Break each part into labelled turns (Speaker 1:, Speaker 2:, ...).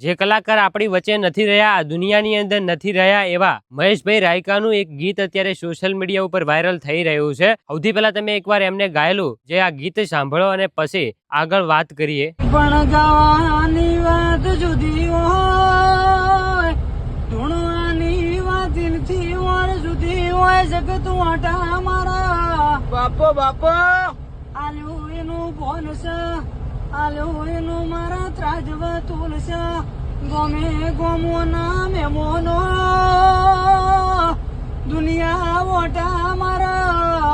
Speaker 1: જે કલાકાર આપણી વચ્ચે નથી રહ્યા, આ દુનિયાની અંદર નથી રહ્યા, એવા મહેશભાઈ રાયકાનું એક ગીત અત્યારે સોશિયલ મીડિયા ઉપર વાયરલ થઈ રહ્યું છે. સૌથી પહેલા તમે એકવાર એમને ગાયેલું જે આ ગીત સાંભળો અને પછી આગળ વાત કરીએ.
Speaker 2: પણ ગાવાની વાત જુદી હોય, ધૂણવાની વાત નથી વાર સુધી હોય. જગત વાટા મારા બાપો બાપો આલ્યું એનું ફોન છે, આલ્યું એનું મારા ત્રાજવ તુલ છે. ગમે ગમો ના મેમોનો દુનિયા વોટા મારા.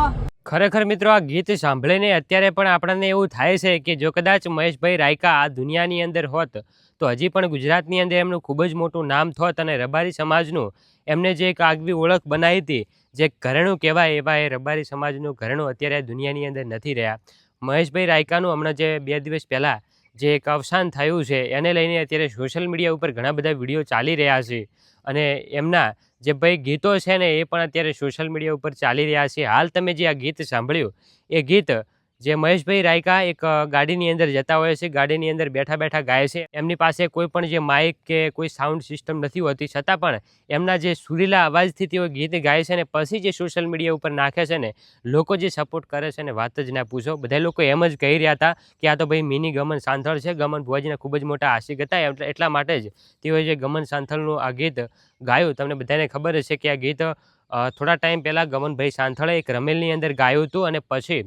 Speaker 1: ખરેખર મિત્રો આ ગીત સાંભળીને અત્યારે પણ આપણને એવું થાય છે કે જો કદાચ મહેશભાઈ રાયકા આ દુનિયાની અંદર હોત તો હજી પણ ગુજરાતની અંદર એમનું ખૂબ જ મોટું નામ થોત અને રબારી સમાજનું એમને જે એક આગવી ઓળખ બનાવી હતી, જે ઘરેણું કહેવાય એવા એ રબારી સમાજનું ઘરેણું અત્યારે દુનિયાની અંદર નથી રહ્યા. મહેશભાઈ રાયકાનું હમણાં જે 2 દિવસ પહેલાં જે એક અવસાન થયું છે એને લઈને અત્યારે સોશિયલ મીડિયા ઉપર ઘણા બધા વિડીયો ચાલી રહ્યા છે અને એમના જે ભાઈ ગીતો છે ને એ પણ અત્યારે સોશિયલ મીડિયા ઉપર ચાલી રહ્યા છે. હાલ તમે જે આ ગીત સાંભળ્યું એ ગીત જે મહેશભાઈ રાયકા એક ગાડીની અંદર જતા હોય છે, ગાડીની અંદર બેઠા બેઠા ગાય છે. એમની પાસે કોઈ પણ જે માઇક કે કોઈ સાઉન્ડ સિસ્ટમ નથી હોતી, છતાં પણ એમના જે સુરીલા અવાજથી તેઓ ગીત ગાય છે ને પછી જે સોશિયલ મીડિયા ઉપર નાખે છે ને લોકો જે સપોર્ટ કરે છે ને વાત જ ના પૂછો. બધા લોકો એમ જ કહી રહ્યા હતા કે આ તો ભાઈ મિની ગમન સાંથળ છે, ગમન ભુવાજીના ખૂબ જ મોટા આશિક હતા, એટલા માટે જ તેઓએ જે ગમન સાંથળનું આ ગીત ગાયું. તમને બધાને ખબર હશે કે આ ગીત થોડા ટાઈમ પહેલાં ગમનભાઈ સાંથળે એક રમેલની અંદર ગાયું હતું અને પછી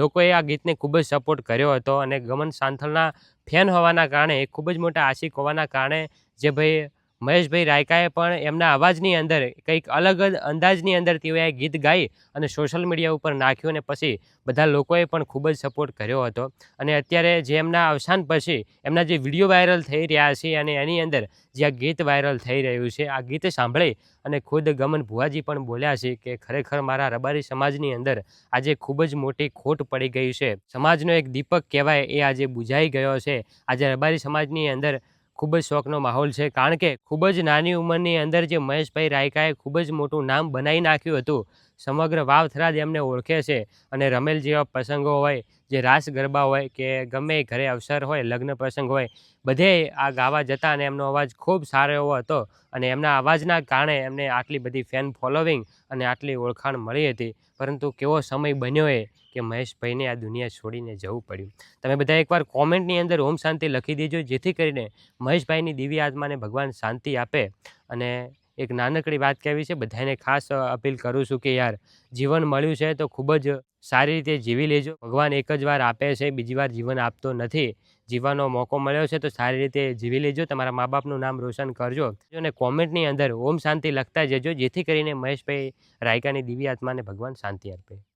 Speaker 1: લોકોએ આ ગીતને ખૂબ જ સપોર્ટ કર્યો હતો અને ગમન સાંથળના ફેન હોવાના કારણે, ખૂબ જ મોટા આશિક હોવાના કારણે જે ભાઈ મહેશભાઈ રાયકાએ પણ એમના અવાજની અંદર કંઈક અલગ જ અંદાજની અંદર તેઓએ આ ગીત ગાઈ અને સોશિયલ મીડિયા ઉપર નાખ્યું અને પછી બધા લોકોએ પણ ખૂબ જ સપોર્ટ કર્યો હતો. અને અત્યારે જે એમના અવસાન પછી એમના જે વિડીયો વાયરલ થઈ રહ્યા છે અને એની અંદર જે આ ગીત વાયરલ થઈ રહ્યું છે, આ ગીત સાંભળી અને ખુદ ગમન ભુવાજી પણ બોલ્યા છે કે ખરેખર મારા રબારી સમાજની અંદર આજે ખૂબ જ મોટી ખોટ પડી ગઈ છે. સમાજનો એક દીપક કહેવાય એ આજે બુઝાઈ ગયો છે. આજે રબારી સમાજની અંદર ખૂબ જ શોખનો માહોલ છે, કારણ કે ખૂબ જ નાની ઉંમરની અંદર જે મહેશભાઈ રાયકાએ ખૂબ જ મોટું નામ બનાવી નાખ્યું હતું. સમગ્ર વાવથરા જ એમને ઓળખે છે અને રમેલ જેવા પ્રસંગો હોય, જે રાસ ગરબા હોય કે ગમે ઘરે અવસર હોય, લગ્ન પ્રસંગ હોય, બધે આ ગાવા જતા અને એમનો અવાજ ખૂબ સારો એવો હતો અને એમના અવાજના કારણે એમને આટલી બધી ફેન ફોલોવિંગ અને આટલી ઓળખાણ મળી હતી. પરંતુ કેવો સમય બન્યો એ કે મહેશભાઈને આ દુનિયા છોડીને જવું પડ્યું. તમે બધા એકવાર કોમેન્ટની અંદર ઓમ શાંતિ લખી દેજો, જેથી કરીને મહેશભાઈની દિવ્ય આત્માને ભગવાન શાંતિ આપે. અને એક નાનકડી વાત કહેવી છે, બધાને ખાસ અપીલ કરું છું કે યાર જીવન મળ્યું છે તો ખૂબ જ સારી રીતે જીવી લેજો. ભગવાન એક જ વાર આપે છે, બીજી વાર જીવન આપતો નથી. જીવવાનો મોકો મળ્યો છે તો સારી રીતે જીવી લેજો, તમારા મા બાપનું નામ રોશન કરજો અને કોમેન્ટની અંદર ઓમ શાંતિ લખતા જજો, જેથી કરીને મહેશભાઈ રાયકાની દિવ્ય આત્માને ભગવાન શાંતિ આપે.